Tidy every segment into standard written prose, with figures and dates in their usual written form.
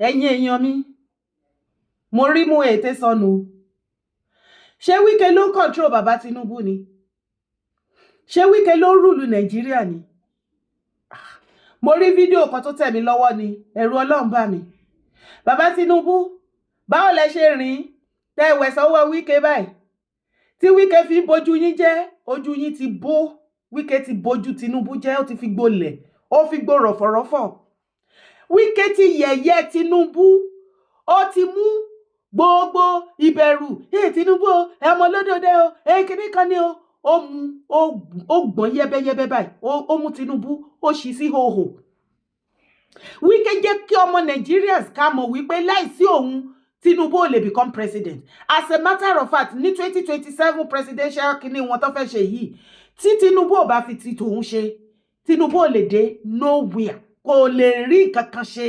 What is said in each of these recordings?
ẹ̀yin èèyàn mi mo rí mú ètè sọnù ṣé Wike ló ń control bàbá Tinubu ni ṣé Wike ló ń rúlu Nàìjíríà ni mo rí fídíò kan tó tẹ̀ mí lọ́wọ́ ni ẹ̀rù Ọlọ́run bà mí bàbá Tinubu báwo lẹ ṣe rìn tẹ́ wẹ̀ sọ́wọ́ Wike báyìí tí Wike fi ń bojú yín jẹ́ ojú yín ti bó Wike ti bojú Tinubu jẹ́ ó ti fi gbolẹ̀ ó fi gbó rọ̀fọ̀rọ̀fọ̀ Wike ti yẹ̀yẹ́ Tinubu ó ti mú gbogbo ìbẹ̀rù Tinubu ọmọ olódòdó kíní kan ni ó gbọ́n yẹ́bẹ́yẹ́bẹ́ báyìí ó mú Tinubu ó ṣí sí hòhò Wike jẹ́ kí ọmọ Nigerians ká mọ̀ wípé láìsí òun Tinubu ò lè become president as a matter of fact ní 2027 presidential kíní wọn tó fẹ́ ṣe yìí tí Tinubu ò bá fi ti tòun ṣe Tinubu ò lè dé nowhere kò lè rí nǹkan kan ṣe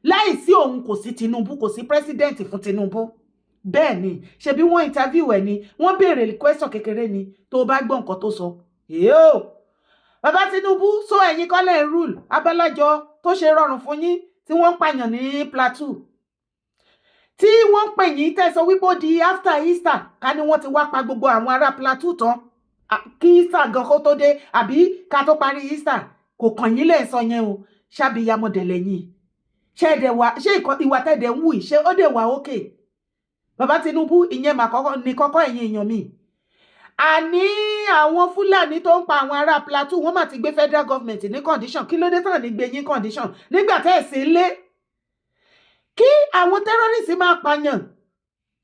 láìsí òun kò sí Tinubu kò sí president fún Tinubu bẹ́ẹ̀ ni ṣebí wọ́n interview ẹ̀ ni wọ́n béèrè question kékeré ni tó bá gbọ́ nǹkan tó sọ yóò bàbá Tinubu so ẹ̀yin kọ́lẹ̀ rule abálájọ tó ṣe rọrùn fún yín tí wọ́n ń pààyàn ní Plateau tí wọ́n ń pè yín tẹ̀sán wípé ó di after Easter ká ní wọ́n ti wá pa gbogbo àwọn ará Plateau tán kí Easter gan kó tó dé àbí ká tó parí Easter kò kàn yín lè sọ yẹn o ṣàbíyamọ̀dẹ̀lẹ̀ yìí ṣé ìwà tẹ̀dẹ̀ ń wù yìí ṣé ó dẹ̀ wà ókè bàbá Tinubu ìyẹn mà ní kọ́kọ́ ẹ̀yin èèyàn mi àní àwọn Fúlàní tó ń pa àwọn ará Plateau wọ́n mà ti gbé federal government ní condition kí ló dé tán ní gbé yín condition nígbà tẹ́ ẹ̀ sí lé kí àwọn terrorists máa pààyàn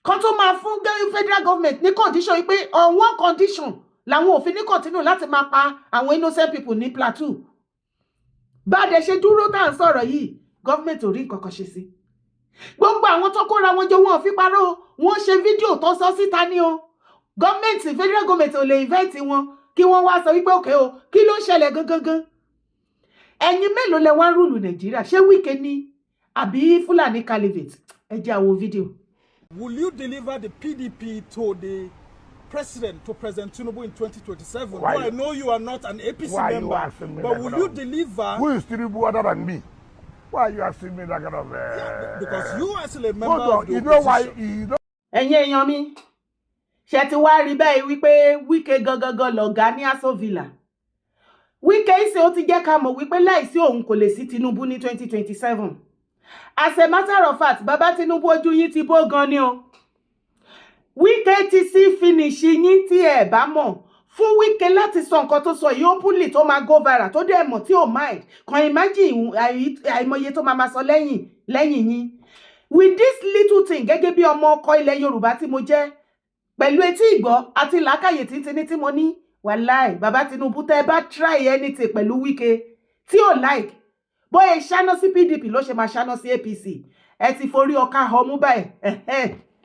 kan tó máa fún federal government ní condition yìí pé on one condition làwọn òfin ní continue láti máa pa àwọn innocent people ní Plateau bá a dẹ̀ ṣe dúró tá à ń sọ̀rọ̀ yìí gọ́ọ̀mẹ̀ntì ò rí nǹkan kan ṣe sí gbogbo àwọn tó kóra wọn jọ wọn ò fi parọ́ wọn ṣe fídíò tó sọ síta ní o gọ́ọ̀mẹ̀ntì federal government ò lè invite wọn kí wọ́n wá sọ wípé òkè o kí ló ń ṣẹlẹ̀ gangan ẹ̀yin mélòó lẹ wá ń rúlù Nàìjíríà ṣé Wike ni àbí Fúlàní caliphate ẹ jẹ́ àwo fídíò. Will you deliver the PDP to the president, to President Tinubu in 2027? Why? Well, I know you are not an APC member, but will you deliver? Who is Tinubu other than me? Why are you asking me that kind of? Yeah, because you are still a member of the you opposition. know why? You know. ẹ̀yin èèyàn mi ṣe ti wá rí báyìí wípé Wike gangan lọ̀gá ní Aso Villa Wike ṣe ó ti jẹ́ ká mọ̀ wípé láìsí òun kò lè sí Tinubu ní 2027 as a matter of fact bàbá Tinubu ojú yín ti bó gan ni o Wike ti sí finish yín tí ẹ bá mọ̀ fún Wike láti sọ nǹkan tó sọ yìí ó púlì tó máa go viral tó dẹ̀ mọ̀ tí ò mind kan imagine àìmọye tó máa sọ lẹ́yìn yín with this little thing gẹ́gẹ́ bí ọmọ ọkọ ilẹ̀ Yorùbá tí mo jẹ́ pẹ̀lú etí ìgbọ́ àti làákàyè títí tí mo ní wàláì bàbá Tinubu tẹ́ bá try anything pẹ̀lú Wike tí ò like bóyá ṣáná sí PDP ló ṣe máa ṣáná sí APC ẹ ti forí ọkà ọmú báyìí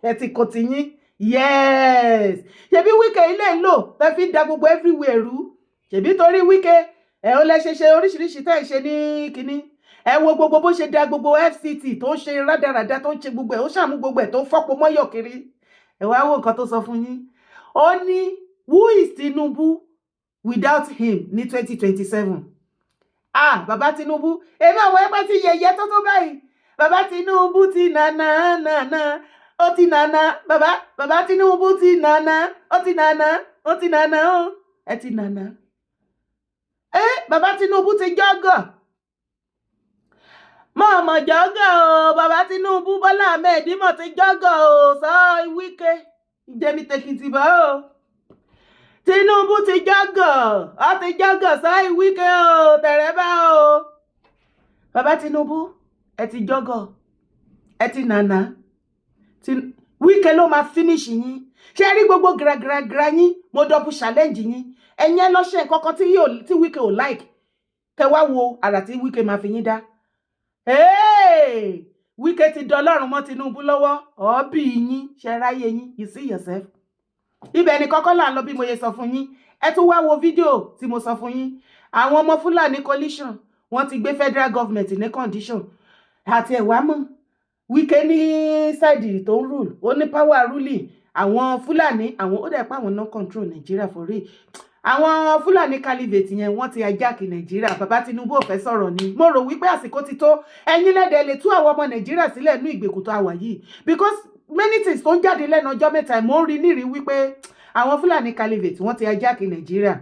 ẹ ti kò tí yín yes ṣebí Wike ilé ń lò tẹ́ fi da gbogbo everywhere rú ṣebí torí Wike ó lẹ ṣe oríṣiríṣi tẹ́ ẹ ṣe ní kínní ẹ wo gbogbo bó ṣe da gbogbo FCT tó ń ṣe rádaràda tó ń ṣe gbogbo ẹ ó ṣàmú gbogbo ẹ tó ń fọ́pọ̀ mọ́yọ̀ kiri ẹ wá wo nǹkan tó sọ fún yín ó ní who is Tinubu without him ní 2027 bàbá Tinubu èmi àwọn ẹgbẹ́ ti yẹ̀yẹ́ tó báyìí bàbá Tinubu ti nànà ó ti nànà bàbá Tinubu ti nànà ó ti nànà ó ti nànà ó ẹ ti nànà bàbá Tinubu ti jọ́gọ̀ mọ̀ọ́mọ̀ jọ́gọ̀ o bàbá Tinubu Bọ́lá Ahmed mọ̀ ti jọ́gọ̀ o sọ Wike ìjẹ́mi tẹ̀kìtì bá o Tinubu ti jọ́gọ̀ ó ti jọ́gọ̀ sọ Wike o tẹ̀rẹ̀ bá o bàbá Tinubu ẹ ti jọ́gọ̀ ẹ ti nànà Wike ló máa finish yín ṣé rí gbogbo gragra yín mo double challenge yín ẹ̀yin ẹ lọ ṣe nǹkan kan tí Wike ò like kẹ wá wo àrà tí Wike máa fi yín dá Wike ti dọlọ́run mọ́ Tinubu lọ́wọ́ ọ̀ọ́bì yín ṣe ráyé yín you see yourself ibẹ̀ ni kọ́kọ́ là ń lọ bí mo yẹ sọ fún yín ẹ tún wá wo fídíò tí mo sọ fún yín àwọn ọmọ Fúlàní coalition wọ́n ti gbé federal government ní condition àti ẹ̀wà mọ̀ Wike ní side tó ń rule ó ní power ruling àwọn Fúlàní àwọn ó dẹ̀ pa àwọn non control Nigeria for real àwọn Fúlàní caliphate yẹn wọ́n ti hijack Nàìjíríà. Bàbá Tinubu ò fẹ́ sọ̀rọ̀ ni. Mo rò wípé àsìkò ti tó. Ẹ̀yin lẹ́dẹ̀ lè tú àwọn ọmọ Nàìjíríà sílẹ̀ ní ìgbèkùn tó wà yìí. Because many things tó ń jáde lẹ́nu ọjọ́ mẹ́ta mo ń rí nírí wípé àwọn Fúlàní caliphate wọ́n ti hijack Nàìjíríà.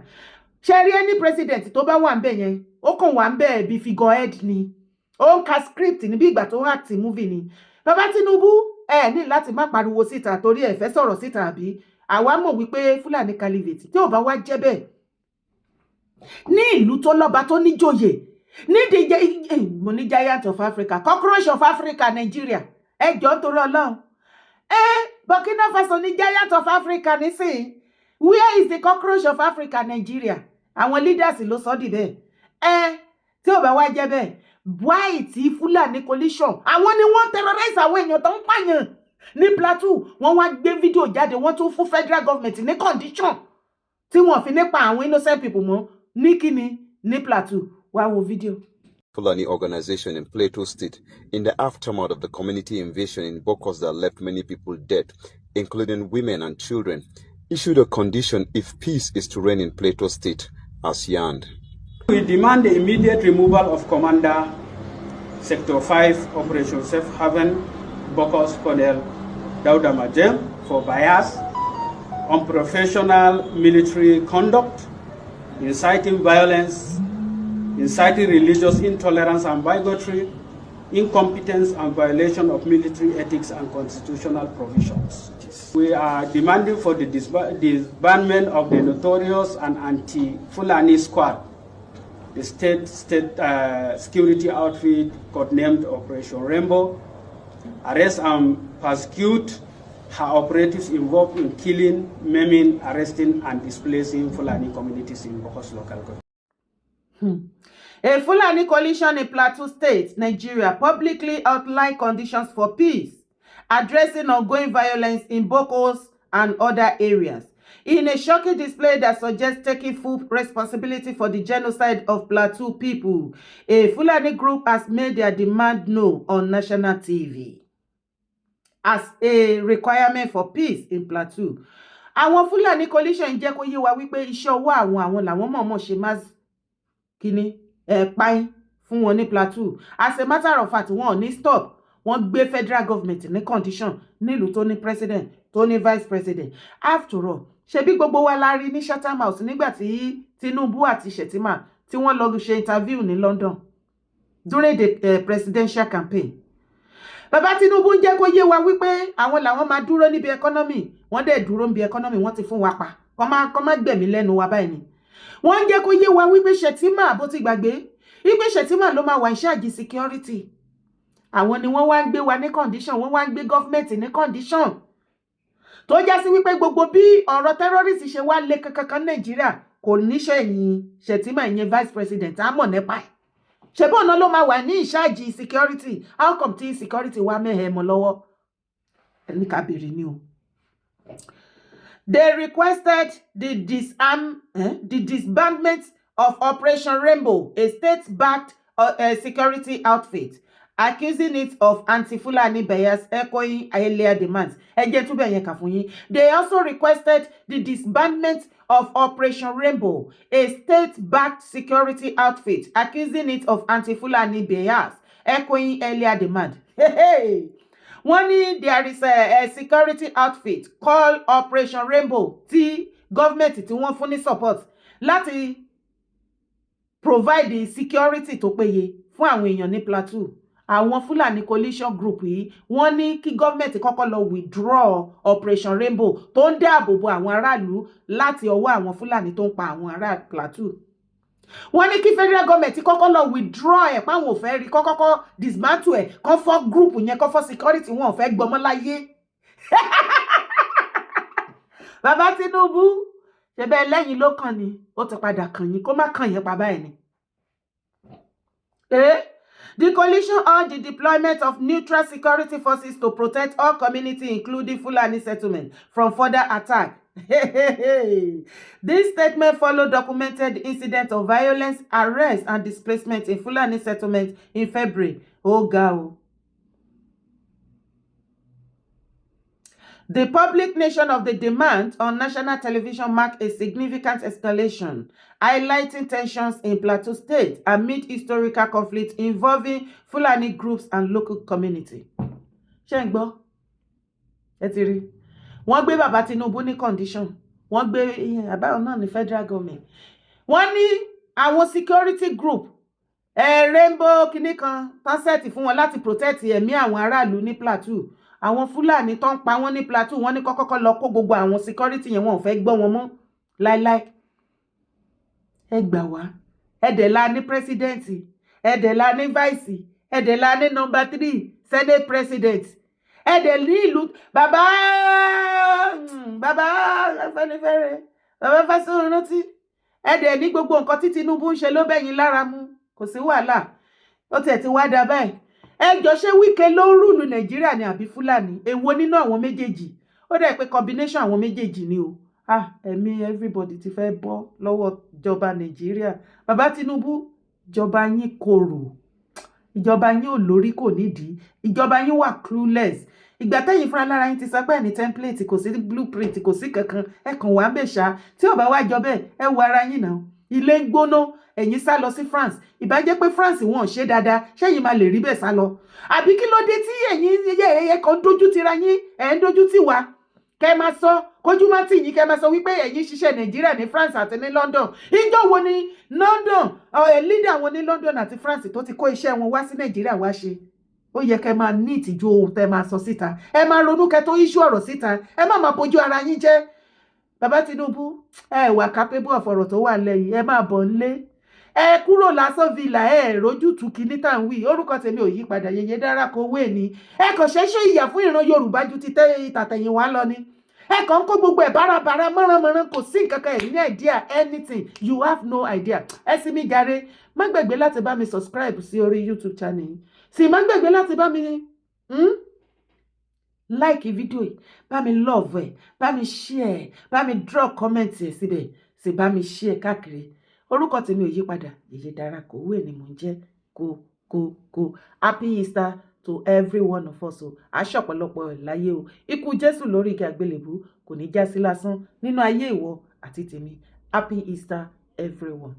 Ṣé rí any president tó bá wà ńbẹ̀ yẹn, ó kàn wà ńbẹ̀ bí figurehead ni. Ó ń ka script ní bí ìgbà tó ń act movie ni. Bàbá Tinubu ní láti má pariwo síta torí ẹ fẹ́ sọ̀rọ̀ síta àbí àwa mọ̀ wípé Fúlàní caliphate tí ò bá wá jẹ́ bẹ́ẹ̀ ní ìlú tó lọ́ba tó níjòyè ní mo ní giant of Africa, cockroach of Africa, Nigeria. Jọ̀ọ́ torí Ọlọ́run. Burkina Faso ní giant of Africa nísìn. Where is the cockroach of Africa, Nigeria? Àwọn leaders ló sọ di bẹ́ẹ̀. Tí ò bá wá jẹ́ bẹ́ẹ̀, why tí Fúlàní coalition àwọn ni wọ́n terrorize àwọn èèyàn tó ń pààyàn ní Plateau. Wọ́n wá gbé fídíò jáde, wọ́n tún fún federal government ní condition tí wọ́n fi nípa àwọn innocent people mọ́ ní kíni ní Plateau. Wá wo fídíò. Fulani organization in Plateau State in the aftermath of the community invasion in Bokos that left many people dead, including women and children, issued a condition if peace is to reign in Plateau State as yearned. We demand the immediate removal of Commander Sector 5 Operation Safe Haven Bokos Colonel Dauda Majem for bias, unprofessional military conduct, inciting violence, inciting religious intolerance and bigotry, incompetence and violation of military ethics and constitutional provisions. We are demanding for the disbandment of the notorious and anti-Fulani squad, the state security outfit codenamed Operation Rainbow, arrest and prosecute her operatives involved in killing, maiming, arresting and displacing Fulani communities in Bokos local government. A Fulani coalition in Plateau State, Nigeria, publicly outlined conditions for peace, addressing ongoing violence in Bokos and other areas. In a shocking display that suggests taking full responsibility for the genocide of Plateau people, a Fulani group has made their demand known on national TV as a requirement for peace in Plateau. Àwọn Fulani coalition jẹ́ kó yé wa wípé iṣẹ́ ọwọ́ àwọn làwọn mọ̀ọ́mọ̀ ṣe máa kíní páín fún wọn ní Plateau. As a matter of fact, wọn ò ní stop. Wọ́n gbé federal government ní condition nílùú tó ní president, tó ní vice president. After all, ṣebí gbogbo wa la rí ní Chatham House nígbà tí Tinubu àti Shettima tí wọ́n lọ ṣe interview ní London during the presidential campaign. Bàbá Tinubu ń jẹ́ kó yé wa wípé àwọn làwọn máa dúró níbi economy. Wọ́n dẹ̀ dúró níbi economy, wọ́n ti fún wa pa. Kọ́ má gbẹ̀mí lẹ́nu wa báyìí ni. Wọ́n ń jẹ́ kó yé wa wípé Shettima bó ti gbàgbé wípé Shettima ló máa wà in charge security. Àwọn ni wọ́n wá ń gbé wa ní condition, wọ́n wá ń gbé government ní condition. Tó já sí wípé gbogbo bí ọ̀rọ̀ terrorist ṣe wá lé kankan Nàìjíríà kò ní ṣẹ̀yìn Shettima ìyẹn vice president àmọ́ nípa ẹ̀. Ṣebí ọ̀nà ló máa wà ní ìṣáàjì security. How come tí security wá mẹ́hẹ̀ mọ́ lọ́wọ́? Ẹni ká bèrè ni o. They requested the disbandment of Operation Rainbow, a state-backed security outfit, accusing it of anti-Fulani bias, echoing earlier demands. They also requested the disbandment of Operation Rainbow, a state-backed security outfit, accusing it of anti-Fulani bias, echoing earlier demand. Wọ́n ní there is a security outfit called Operation Rainbow tí government tí wọ́n fún ní support láti provide the security tó péye fún àwọn èèyàn ní Plateau. Àwọn Fulani coalition group yìí wọ́n ní kí government kọ́kọ́ lọ withdraw Operation Rainbow tó ń dáàbò bo àwọn aráàlú láti ọwọ́ àwọn Fulani tó ń pa àwọn ará Plateau. Wọ́n ní kí federal government kọ́kọ́ lọ withdraw ẹ̀ páwọn ò fẹ́ rí kọ́kọ́ dismantle ẹ̀ kọ́ fọ́ group yẹn kọ́ fọ́ security wọn ò fẹ́ gbọmọ láyé. Bàbá Tinubu ṣebẹ́ lẹ́yìn ló kàn ní ó ti padà kàn yín kó má kàn yín pa báyìí ni. The coalition urged the deployment of neutral security forces to protect all communities, including Fulani settlement, from further attack. This statement followed documented incidents of violence, arrest, and displacement in Fulani settlement in February. Oh, God. The public nature of the demand on national television marked a significant escalation, highlighting tensions in Plateau State amid historical conflict involving Fulani groups and local community. Ṣé ń gbọ́? Ẹ ti rí. Wọ́n gbé bàbá Tinubu ní condition. Wọ́n gbé àbáwọn náà ní federal government. Wọ́n ní àwọn security group Rainbow kìíní kan tán sẹ́ẹ̀tì fún wọn láti protect ẹ̀mí àwọn aráàlú ní Plateau. Àwọn Fúlàní tó ń pa wọ́n ní Plateau wọ́n ní kọ́kọ́ lọ kó gbogbo àwọn security yẹn wọn ò fẹ́ gbọ́ wọn mọ́ láíláí. Ẹ gbà wá. Ẹ̀dẹ̀ la ní president, ẹ̀dẹ̀ la ní vice, ẹ̀dẹ̀ la ní number 3 senate president. Ẹ̀dẹ̀ ní ìlú bàbá Afẹ́nifẹ́re bàbá Fáṣọ̀rántí. Ẹ̀dẹ̀ ní gbogbo nǹkan tí Tinubu ń ṣe ló bẹ́yìn lára mu. Kò sí wàhálà. Ó tiẹ̀ ti wá dà báyìí. Ẹ jọ ṣé Wike ló ń rúlu Nàìjíríà ni àbí Fúlàní? Èwo nínú àwọn méjèèjì? Ó dà pé combination àwọn méjèèjì ni o. Ẹ̀mí everybody ti fẹ́ bọ́ lọ́wọ́ ìjọba Nàìjíríà. Bàbá Tinubu, ìjọba yín korò. Ìjọba yín ò lórí kò nídìí. Ìjọba yín wà clueless. Ìgbà tẹ́yìn fúnra lára yín ti sọ pé ní template kò sí blueprint kò sí kankan. Ẹ kàn wá ń bẹ̀ ṣá. Tí ò bá wá jọ bẹ́ẹ̀, ẹ wo ara yín náà. Ilé ń gbóná. Ẹ̀yin sá lọ sí France. Ìbá jẹ́ pé France wọn ṣe dáadáa, ṣẹ́yìn máa lè rí bẹ́ẹ̀ sá lọ. Àbí kí ló dé tí ẹ̀yin ẹ̀yẹ kan dójú tira yín, ẹ̀ ń dójú tì wá? Kẹ́ máa sọ, kójú má tì yín, kẹ́ máa sọ wípé ẹ̀yin ṣiṣẹ́ Nàìjíríà ní France àti ní London. Ìjọ wo ni London, leader wọn ní London àti France tó ti kó iṣẹ́ wọn wá sí Nàìjíríà wá ṣe? Ó yẹ kẹ́ máa ní ìtìjú ohun tẹ́ máa sọ síta. Ẹ máa ronú kẹ́ tó issue ọ̀rọ̀ síta. Ẹ má máa bójú ara yín jẹ́. Bàbá Tinubu, ẹ wà capable of ọ̀rọ̀ tó wà lẹ́yìn. Ẹ máa bọ̀ nílé. Ẹ kúrò lásán villa rójútùú kíní tá ń wí. Orúkọ tèmi ò yí padà, Yèyé Dára Kowé ni. Ẹ kàn ṣẹ̀ṣẹ̀ ìyà fún ìran Yorùbá ju ti tàtẹ̀yìn wá lọ ni. Ẹ kàn kó gbogbo ẹ̀ bárabàrà mọ́rànmọ́rán kò sí nǹkan kan ẹ̀ ní idea anything. You have no idea. Ẹ sì mi jàre. Má gbàgbé láti bá mi subscribe sí orí YouTube channel yìí. Sì má gbàgbé láti bá mi like fídíò yìí. Bá mi love ẹ̀. Bá mi share. Bá mi drop comment ẹ̀ síbẹ̀. Sì bá mi share káàkiri. Orúkọ tèmi ò yí padà, Yèyé Dára Kowé ni mò ń jẹ́. Ko. Happy Easter to every one of us o. Aṣọ ọ̀pọ̀lọpọ̀ láyé o. Ikú Jésù lórí igi àgbélébùú kò ní já sí lásán nínú ayé ìwọ àti tèmi. Happy Easter everyone.